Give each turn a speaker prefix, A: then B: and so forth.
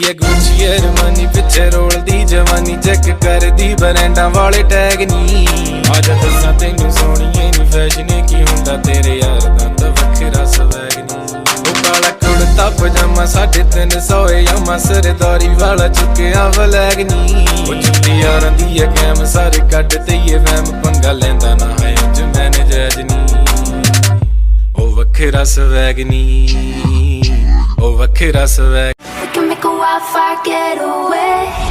A: है Gucci Armani पिछे रोलदी जवानी चेक करदी ब्रांडां वाले टैग नी अज दस्सां तैनूं सोहणीए नी फैशन की हुंदा तेरे यार दा तां वखरा स्वैग नी ओ काला कुड़ता पजामा 350 यामा सरदारी वाला चुक्किया वलैग नी ओ जुत्ती यारां दी है कैम सारे कट ते ये वैम पंगा लैंदा ना है अज मैंने जैज नी ओ वखरा स्वैग नी ओ वखरा swag
B: We can make a wildfire getaway.